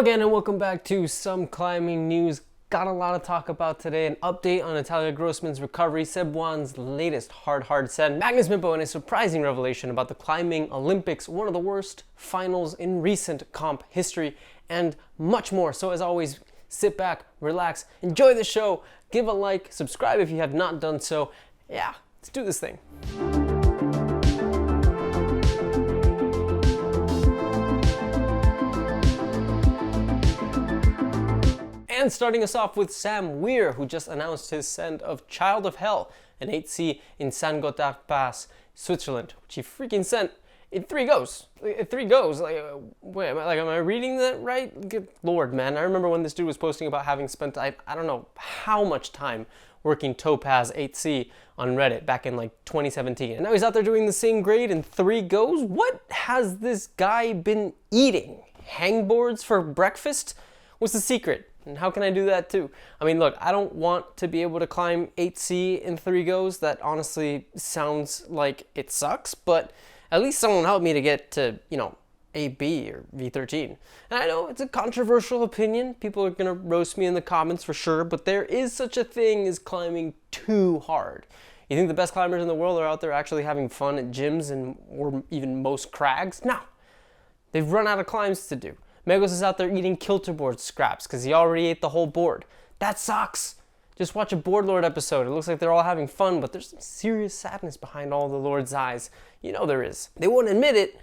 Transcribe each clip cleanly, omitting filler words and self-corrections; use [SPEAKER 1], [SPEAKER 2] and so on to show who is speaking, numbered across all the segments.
[SPEAKER 1] again and welcome back to some climbing news. Got a lot to talk about today. An update on Natalia Grossman's recovery, Bouin's latest hard send, Magnus Mitbo and a surprising revelation about the climbing Olympics, one of the worst finals in recent comp history, and much more. So as always, sit back, relax, enjoy the show, give a like, subscribe if you have not done so. Yeah, let's do this thing. And starting us off with Sam Weir, who just announced his send of Child of Hell, an 8C in San Gotthard Pass, Switzerland, which he freaking sent in 3 goes. Wait, am I reading that right? Good Lord, man. I remember when this dude was posting about having spent, I don't know how much time working Topaz 8C on Reddit back in like 2017. And now he's out there doing the same grade in 3 goes? What has this guy been eating? Hangboards for breakfast? What's the secret? And how can I do that too? I mean, look, I don't want to be able to climb 8C in 3 goes. That honestly sounds like it sucks, but at least someone helped me to get to, AB or V13. And I know it's a controversial opinion. People are gonna roast me in the comments for sure, but there is such a thing as climbing too hard. You think the best climbers in the world are out there actually having fun at gyms or even most crags? No. They've run out of climbs to do. Magnus is out there eating kilterboard scraps because he already ate the whole board. That sucks. Just watch a Board Lord episode. It looks like they're all having fun, but there's some serious sadness behind all the Lord's eyes. You know there is. They won't admit it,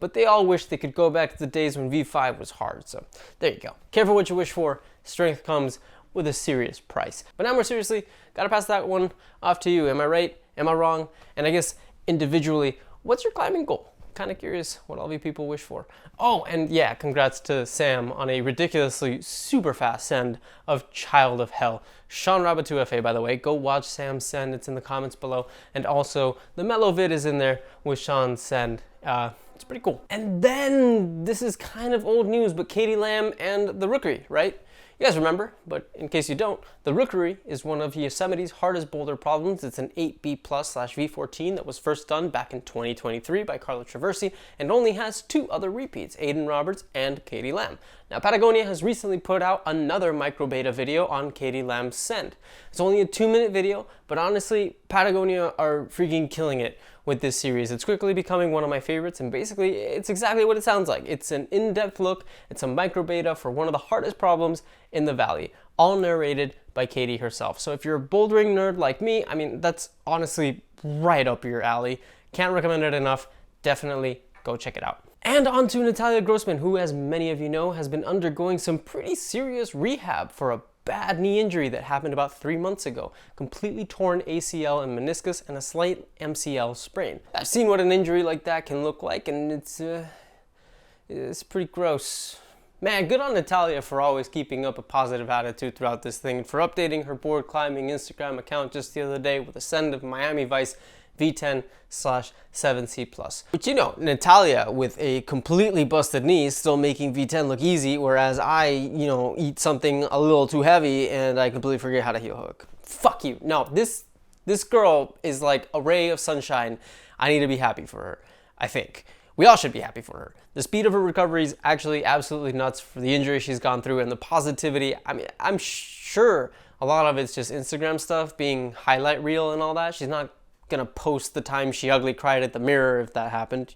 [SPEAKER 1] but they all wish they could go back to the days when V5 was hard. So there you go. Careful what you wish for. Strength comes with a serious price. But now more seriously, gotta pass that one off to you. Am I right? Am I wrong? And I guess individually, what's your climbing goal? Kind of curious what all you people wish for. Oh, and yeah, congrats to Sam on a ridiculously super fast send of Child of Hell. Sean Rabbit 2FA, by the way. Go watch Sam's send. It's in the comments below. And also, the Mellow vid is in there with Sean's send. It's pretty cool. And then, this is kind of old news, but Katie Lamb and the Rookery, right? You guys remember, but in case you don't, the Rookery is one of Yosemite's hardest boulder problems. It's an 8B+/V14 that was first done back in 2023 by Carlo Traversi and only has 2 other repeats, Aiden Roberts and Katie Lamb. Now, Patagonia has recently put out another micro beta video on Katie Lamb's send. It's only a 2-minute video, but honestly, Patagonia are freaking killing it with this series. It's quickly becoming one of my favorites, and basically, it's exactly what it sounds like. It's an in-depth look. It's a micro beta for one of the hardest problems in the valley, all narrated by Katie herself. So if you're a bouldering nerd like me, I mean, that's honestly right up your alley. Can't recommend it enough. Definitely go check it out. And on to Natalia Grossman, who, as many of you know, has been undergoing some pretty serious rehab for a bad knee injury that happened about 3 months ago. Completely torn ACL and meniscus and a slight MCL sprain. I've seen what an injury like that can look like, and it's pretty gross. Man, good on Natalia for always keeping up a positive attitude throughout this thing, and for updating her board climbing Instagram account just the other day with a send of Miami Vice V10/7C+. But Natalia with a completely busted knee is still making V10 look easy, whereas I, eat something a little too heavy and I completely forget how to heel hook. Fuck you. No, this girl is like a ray of sunshine. I need to be happy for her, I think. We all should be happy for her. The speed of her recovery is actually absolutely nuts for the injury she's gone through, and the positivity. I mean, I'm sure a lot of it's just Instagram stuff, being highlight reel and all that. She's not gonna post the time she ugly cried at the mirror if that happened.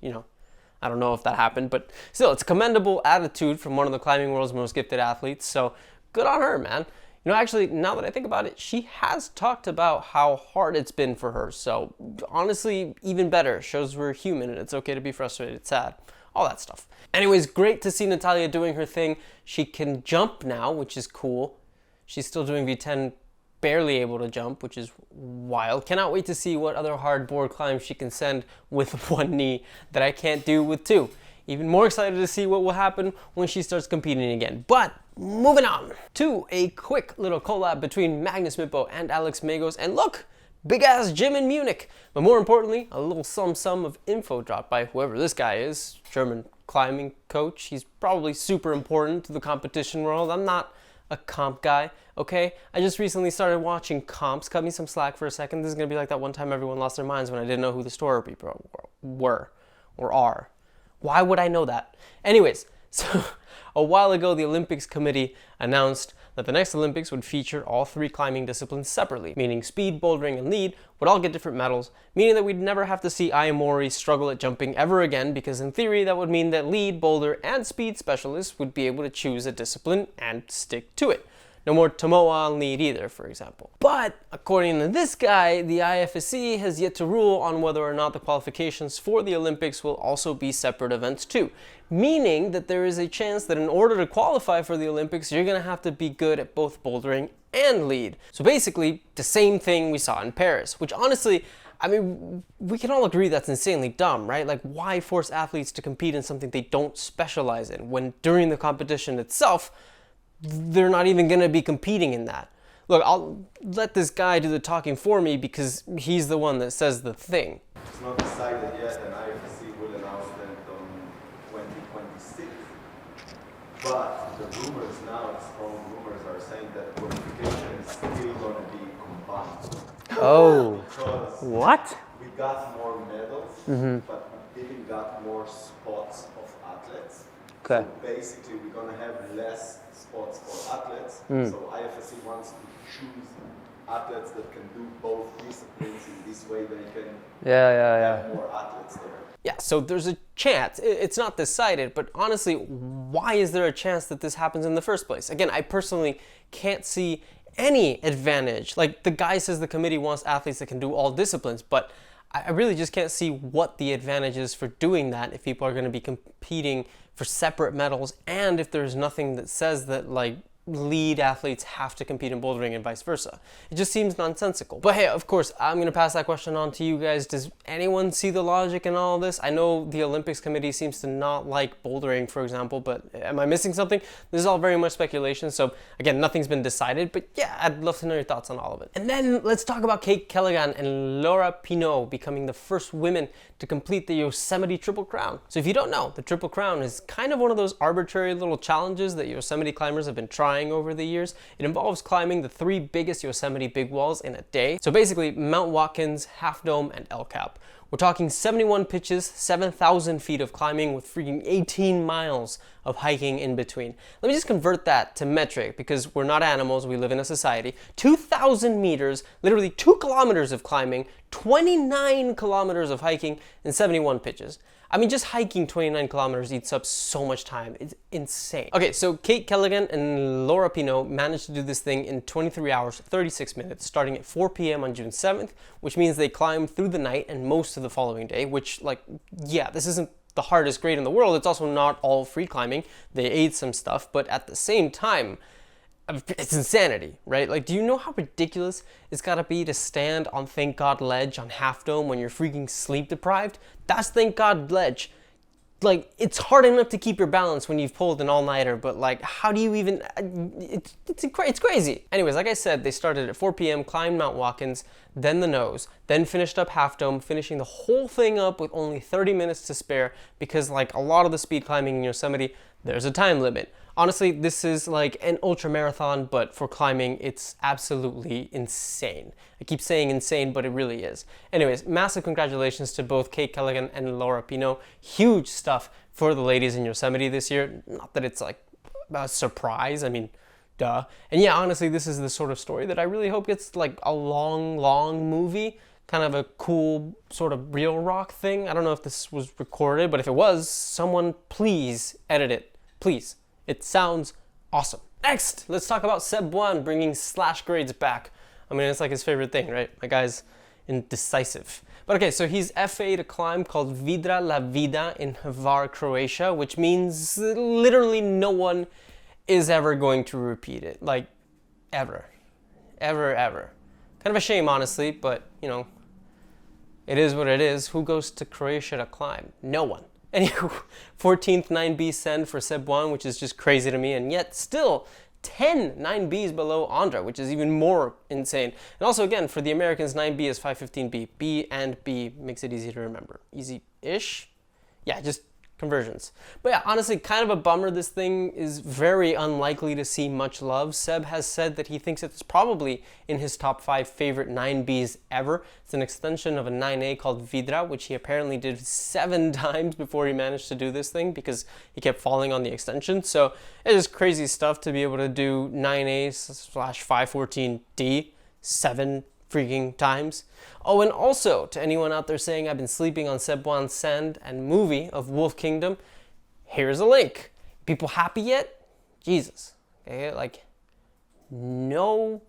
[SPEAKER 1] I don't know if that happened, but still, it's a commendable attitude from one of the climbing world's most gifted athletes. So good on her, man. Actually, now that I think about it, she has talked about how hard it's been for her. So honestly, even better. Shows we're human and it's okay to be frustrated, sad, all that stuff. Anyways, great to see Natalia doing her thing. She can jump now, which is cool. She's still doing V10, barely able to jump, which is wild. Cannot wait to see what other hard board climbs she can send with 1 knee that I can't do with 2. Even more excited to see what will happen when she starts competing again. But moving on to a quick little collab between Magnus Mitbo and Alex Magos. And look, big ass gym in Munich. But more importantly, a little sum of info dropped by whoever this guy is, German climbing coach. He's probably super important to the competition world. I'm not a comp guy, okay? I just recently started watching comps. Cut me some slack for a second. This is gonna be like that one time everyone lost their minds when I didn't know who the story people were or are. Why would I know that? Anyways, So a while ago, the Olympics Committee announced that the next Olympics would feature all 3 climbing disciplines separately, meaning speed, bouldering, and lead would all get different medals, meaning that we'd never have to see Ayamori struggle at jumping ever again, because in theory that would mean that lead, boulder, and speed specialists would be able to choose a discipline and stick to it. No more Tomoa on lead either, for example. But according to this guy, the IFSC has yet to rule on whether or not the qualifications for the Olympics will also be separate events too. Meaning that there is a chance that in order to qualify for the Olympics, you're gonna have to be good at both bouldering and lead. So basically, the same thing we saw in Paris, which honestly, I mean, we can all agree that's insanely dumb, right? Like, why force athletes to compete in something they don't specialize in when during the competition itself, they're not even going to be competing in that. Look, I'll let this guy do the talking for me because he's the one that says the thing.
[SPEAKER 2] It's not decided yet, and IFSC will announce that on 2026. But the rumors now, the strong rumors are saying that qualification is still going to be combined.
[SPEAKER 1] Oh,
[SPEAKER 2] Because
[SPEAKER 1] what?
[SPEAKER 2] we got more medals, but we didn't got more spots of athletes.
[SPEAKER 1] Okay.
[SPEAKER 2] So basically, we're going to have less spots for athletes. So IFSC wants to choose athletes that can do both disciplines. In this way, they can have more athletes there.
[SPEAKER 1] Yeah, so there's a chance. It's not decided, but honestly, why is there a chance that this happens in the first place? Again, I personally can't see any advantage. Like, the guy says the committee wants athletes that can do all disciplines, but I really just can't see what the advantage is for doing that if people are going to be competing for separate medals, and if there's nothing that says that, like, lead athletes have to compete in bouldering and vice versa. It just seems nonsensical. But hey, of course, I'm going to pass that question on to you guys. Does anyone see the logic in all of this? I know the Olympics Committee seems to not like bouldering, for example, but am I missing something? This is all very much speculation, so again, nothing's been decided, but yeah, I'd love to know your thoughts on all of it. And then let's talk about Kate Callaghan and Laura Pinault becoming the first women to complete the Yosemite Triple Crown. So if you don't know, the Triple Crown is kind of one of those arbitrary little challenges that Yosemite climbers have been trying over the years. It involves climbing the 3 biggest Yosemite big walls in a day. So basically, Mount Watkins, Half Dome, and El Cap. We're talking 71 pitches, 7,000 feet of climbing with freaking 18 miles of hiking in between. Let me just convert that to metric because we're not animals, we live in a society. 2,000 meters, literally 2 kilometers of climbing, 29 kilometers of hiking, and 71 pitches. I mean, just hiking 29 kilometers eats up so much time. It's insane. Okay, so Kate Callaghan and Laura Pinault managed to do this thing in 23 hours, 36 minutes, starting at 4 p.m. on June 7th, which means they climbed through the night and most of the following day, which, like, yeah, this isn't the hardest grade in the world. It's also not all free climbing. They ate some stuff, but at the same time, it's insanity, right? Like, do you know how ridiculous it's gotta be to stand on Thank God Ledge on Half Dome when you're freaking sleep deprived? That's Thank God Ledge. Like, it's hard enough to keep your balance when you've pulled an all-nighter, but like, how do you even, it's crazy. Anyways, like I said, they started at 4 p.m., climbed Mount Watkins, then the nose, then finished up Half Dome, finishing the whole thing up with only 30 minutes to spare because, like a lot of the speed climbing in Yosemite, there's a time limit. Honestly, this is like an ultra marathon, but for climbing, it's absolutely insane. I keep saying insane, but it really is. Anyways, massive congratulations to both Kate Callaghan and Laura Pinault. Huge stuff for the ladies in Yosemite this year. Not that it's like a surprise, I mean, duh. And yeah, honestly, this is the sort of story that I really hope gets like a long movie. Kind of a cool sort of real rock thing. I don't know if this was recorded, but if it was, someone please edit it, please. It sounds awesome. Next, let's talk about Seb Bouin bringing slash grades back. I mean, it's like his favorite thing, right? My guy's indecisive. But okay, so he's FA'd a climb called Vidra la Vida in Hvar, Croatia, which means literally no one is ever going to repeat it. Like, ever. Ever. Kind of a shame, honestly, but, you know, it is what it is. Who goes to Croatia to climb? No one. Anyway, 14th 9B send for Seb Bouin, which is just crazy to me, and yet still 10 9Bs below Andra, which is even more insane. And also, again, for the Americans, 9B is 515B. B and B makes it easy to remember. Easy-ish? Yeah, just conversions. But yeah, honestly, kind of a bummer. This thing is very unlikely to see much love. Seb has said that he thinks it's probably in his top 5 favorite 9Bs ever. It's an extension of a 9A called Vidra, which he apparently did 7 times before he managed to do this thing because he kept falling on the extension. So it's just crazy stuff to be able to do 9A/514D 7 freaking times. Oh, and also to anyone out there saying I've been sleeping on Weir Sends and movie of Wolf Kingdom, here's a link. People happy yet? Jesus. Okay, like no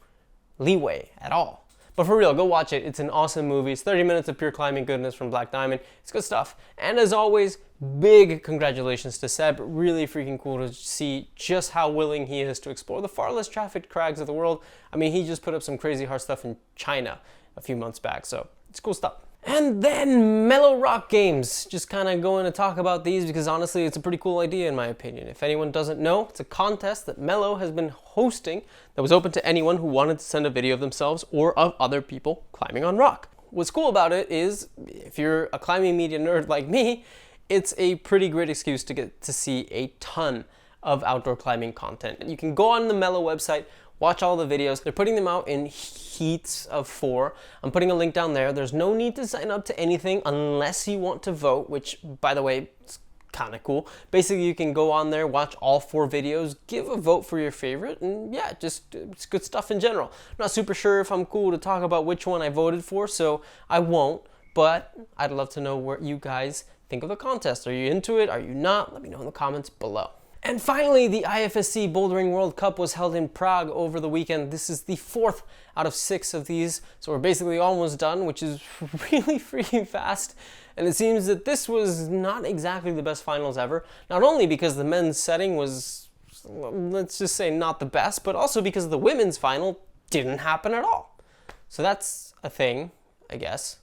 [SPEAKER 1] leeway at all. But for real, go watch it. It's an awesome movie. It's 30 minutes of pure climbing goodness from Black Diamond. It's good stuff. And as always, big congratulations to Seb. Really freaking cool to see just how willing he is to explore the far less trafficked crags of the world. I mean, he just put up some crazy hard stuff in China a few months back, so it's cool stuff. And then Mellow Rock Games. Just kind of going to talk about these because honestly, it's a pretty cool idea in my opinion. If anyone doesn't know, it's a contest that Mellow has been hosting that was open to anyone who wanted to send a video of themselves or of other people climbing on rock. What's cool about it is, if you're a climbing media nerd like me, it's a pretty great excuse to get to see a ton of outdoor climbing content. You can go on the Mellow website, watch all the videos. They're putting them out in heats of 4. I'm putting a link down there. There's no need to sign up to anything unless you want to vote, which, by the way, it's kind of cool. Basically, you can go on there, watch all 4 videos, give a vote for your favorite, and yeah, just it's good stuff in general. I'm not super sure if I'm cool to talk about which one I voted for, so I won't, but I'd love to know what you guys think of the contest. Are you into it? Are you not? Let me know in the comments below. And finally, the IFSC Bouldering World Cup was held in Prague over the weekend. This is the 4th out of 6 of these, so we're basically almost done, which is really freaking fast. And it seems that this was not exactly the best finals ever, not only because the men's setting was, let's just say, not the best, but also because the women's final didn't happen at all. So that's a thing, I guess.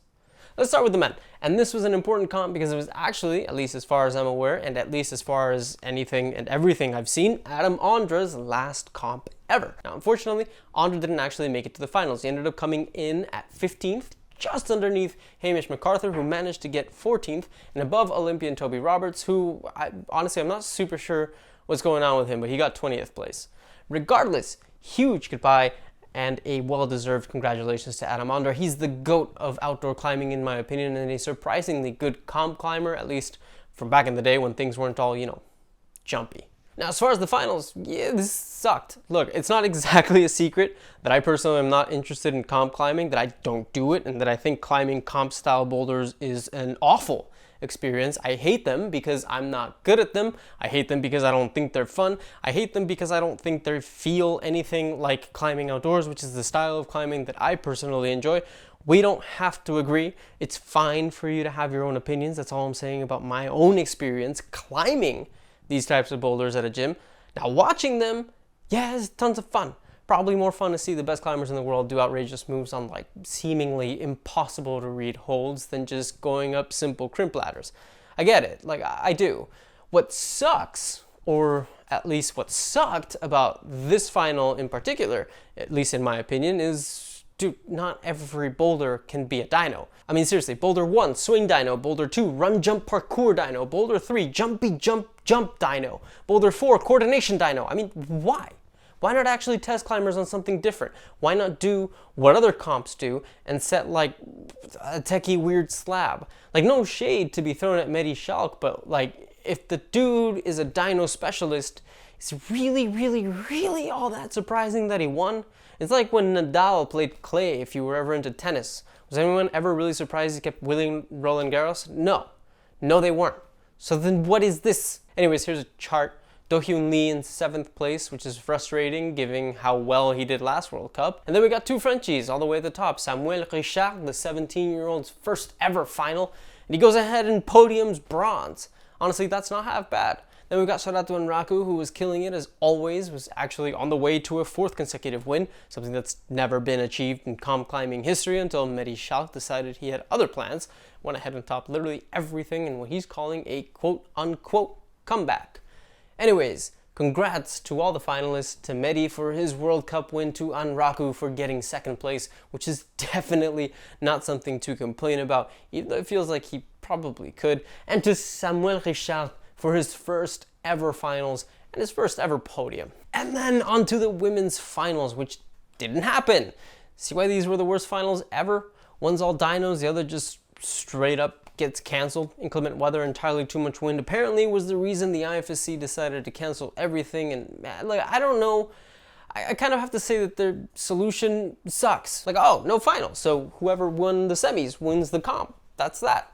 [SPEAKER 1] Let's start with the men. And this was an important comp because it was actually, at least as far as I'm aware, and at least as far as anything and everything I've seen, Adam Ondra's last comp ever. Now, unfortunately, Ondra didn't actually make it to the finals. He ended up coming in at 15th, just underneath Hamish MacArthur, who managed to get 14th, and above Olympian Toby Roberts, who, honestly, I'm not super sure what's going on with him, but he got 20th place. Regardless, huge goodbye and a well-deserved congratulations to Adam Ondra. He's the GOAT of outdoor climbing in my opinion, and a surprisingly good comp climber, at least from back in the day when things weren't all, jumpy. Now, as far as the finals, yeah, this sucked. Look, it's not exactly a secret that I personally am not interested in comp climbing, that I don't do it, and that I think climbing comp-style boulders is an awful experience. I hate them because I'm not good at them. I hate them because I don't think they're fun. I hate them because I don't think they feel anything like climbing outdoors, which is the style of climbing that I personally enjoy. We don't have to agree. It's fine for you to have your own opinions. That's all I'm saying about my own experience climbing these types of boulders at a gym. Now, watching them, yeah, it's tons of fun. Probably more fun to see the best climbers in the world do outrageous moves on like seemingly impossible to read holds than just going up simple crimp ladders. I get it, like I do. What sucks, or at least what sucked about this final in particular, at least in my opinion, is dude, not every boulder can be a dyno. I mean, seriously, boulder 1, swing dyno, boulder 2, run, jump, parkour dyno, boulder 3, jumpy, jump, jump dyno, boulder 4, coordination dyno. I mean, why? Why not actually test climbers on something different? Why not do what other comps do and set like a techie weird slab? Like, no shade to be thrown at Mehdi Schalk, but like if the dude is a dyno specialist, it's really, really, really all that surprising that he won? It's like when Nadal played clay, if you were ever into tennis. Was anyone ever really surprised he kept winning Roland Garros? No. No, they weren't. So then what is this? Anyways, here's a chart. Do-Hyun Lee in 7th place, which is frustrating given how well he did last World Cup. And then we got 2 Frenchies all the way at the top. Samuel Richard, the 17-year-old's first ever final. And he goes ahead and podiums bronze. Honestly, that's not half bad. Then we got Saratu Nraku, who was killing it as always, was actually on the way to a 4th consecutive win, something that's never been achieved in comp climbing history until Mehdi Schalk decided he had other plans, went ahead and topped literally everything in what he's calling a quote-unquote comeback. Anyways, congrats to all the finalists, to Mehdi for his World Cup win, to Nraku for getting 2nd place, which is definitely not something to complain about, even though it feels like he probably could, and to Samuel Richard for his first ever finals and his first ever podium. And then on to the women's finals, which didn't happen. See why these were the worst finals ever? One's all dynos, the other just straight up gets canceled. Inclement weather, entirely too much wind apparently was the reason the IFSC decided to cancel everything. And like, I don't know, I kind of have to say that their solution sucks. Like, oh, no finals, so whoever won the semis wins the comp. That's that.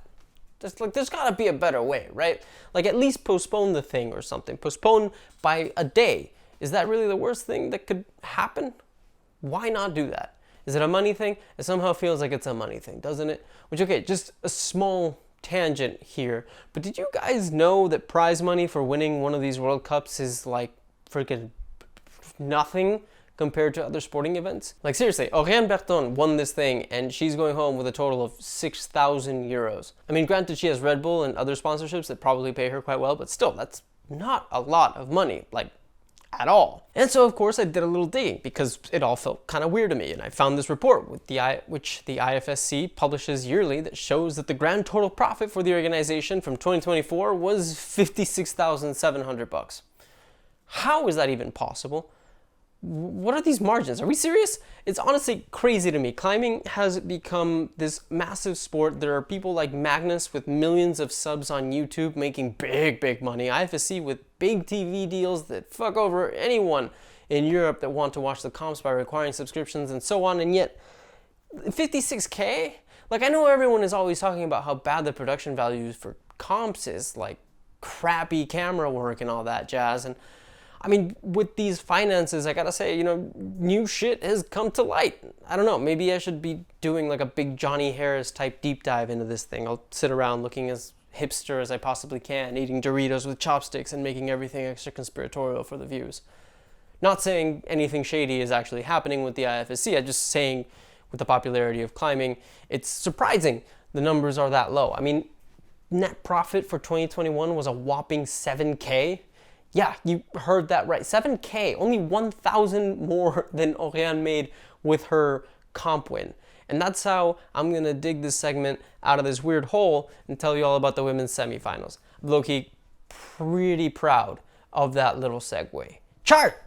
[SPEAKER 1] There's gotta be a better way, right? Like, at least postpone the thing or something. Postpone by a day. Is that really the worst thing that could happen? Why not do that? Is it a money thing? It somehow feels like it's a money thing, doesn't it? Which, okay, just a small tangent here, but did you guys know that prize money for winning one of these World Cups is like freaking nothing compared to other sporting events? Like, seriously, Oriane Berton won this thing and she's going home with a total of 6,000 euros. I mean, granted, she has Red Bull and other sponsorships that probably pay her quite well, but still, that's not a lot of money, like, at all. And so, of course, I did a little digging because it all felt kind of weird to me, and I found this report which the IFSC publishes yearly that shows that the grand total profit for the organization from 2024 was $56,700. How is that even possible? What are these margins? Are we serious? It's honestly crazy to me. Climbing has become this massive sport. There are people like Magnus with millions of subs on YouTube making big money. IFSC with big TV deals that fuck over anyone in Europe that want to watch the comps by requiring subscriptions and so on. And yet, 56K? Like, I know everyone is always talking about how bad the production values for comps is, like crappy camera work and all that jazz. And I mean, with these finances, I gotta say, you know, new shit has come to light. I don't know, maybe I should be doing like a big Johnny Harris type deep dive into this thing. I'll sit around looking as hipster as I possibly can, eating Doritos with chopsticks and making everything extra conspiratorial for the views. Not saying anything shady is actually happening with the IFSC, I'm just saying with the popularity of climbing, it's surprising the numbers are that low. I mean, net profit for 2021 was a whopping 7K. Yeah, you heard that right. 7K, only 1,000 more than Oriane made with her comp win. And that's how I'm gonna dig this segment out of this weird hole and tell you all about the women's semifinals. Low-key, pretty proud of that little segue. Chart!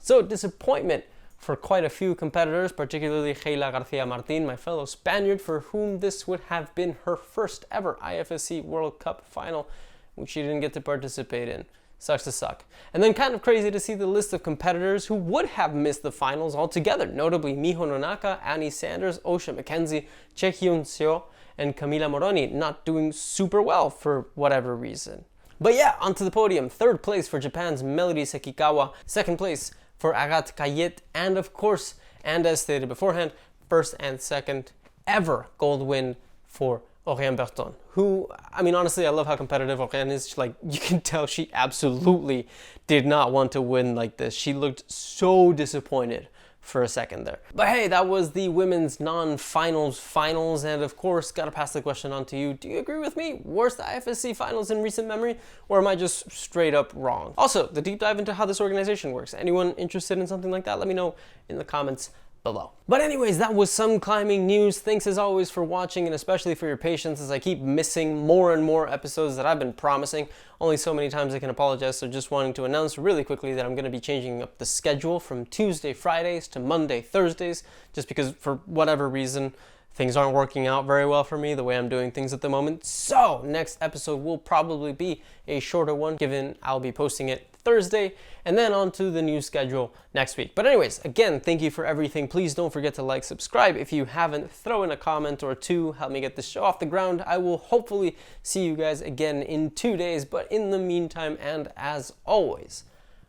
[SPEAKER 1] So, disappointment for quite a few competitors, particularly Sheila Garcia Martin, my fellow Spaniard, for whom this would have been her first ever IFSC World Cup final, which she didn't get to participate in. Sucks to suck. And then kind of crazy to see the list of competitors who would have missed the finals altogether, notably Miho Nonaka, Annie Sanders, Osha McKenzie, Che Hyun Seo, and Camila Moroni not doing super well for whatever reason. But yeah, onto the podium. Third place for Japan's Melody Sekikawa, second place for Agathe Kayet, and of course, and as stated beforehand, first and second ever gold win for Oriane Berton, who, I mean, honestly, I love how competitive Oriane is. Like, you can tell she absolutely did not want to win like this. She looked so disappointed for a second there. But hey, that was the women's non-finals finals, and of course, gotta pass the question on to you. Do you agree with me? Worst IFSC finals in recent memory, or am I just straight up wrong? Also, the deep dive into how this organization works. Anyone interested in something like that? Let me know in the comments below. But anyways, that was some climbing news. Thanks as always for watching, and especially for your patience as I keep missing more and more episodes that I've been promising. Only so many times I can apologize, so just wanting to announce really quickly that I'm going to be changing up the schedule from Tuesday Fridays to Monday Thursdays, just because for whatever reason things aren't working out very well for me the way I'm doing things at the moment. So next episode will probably be a shorter one, given I'll be posting it Thursday, and then on to the new schedule next week. But anyways, again, thank you for everything. Please don't forget to like, subscribe if you haven't. Throw in a comment or two, help me get this show off the ground. I will hopefully see you guys again in 2 days, but in the meantime, and as always,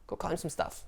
[SPEAKER 1] go climb some stuff.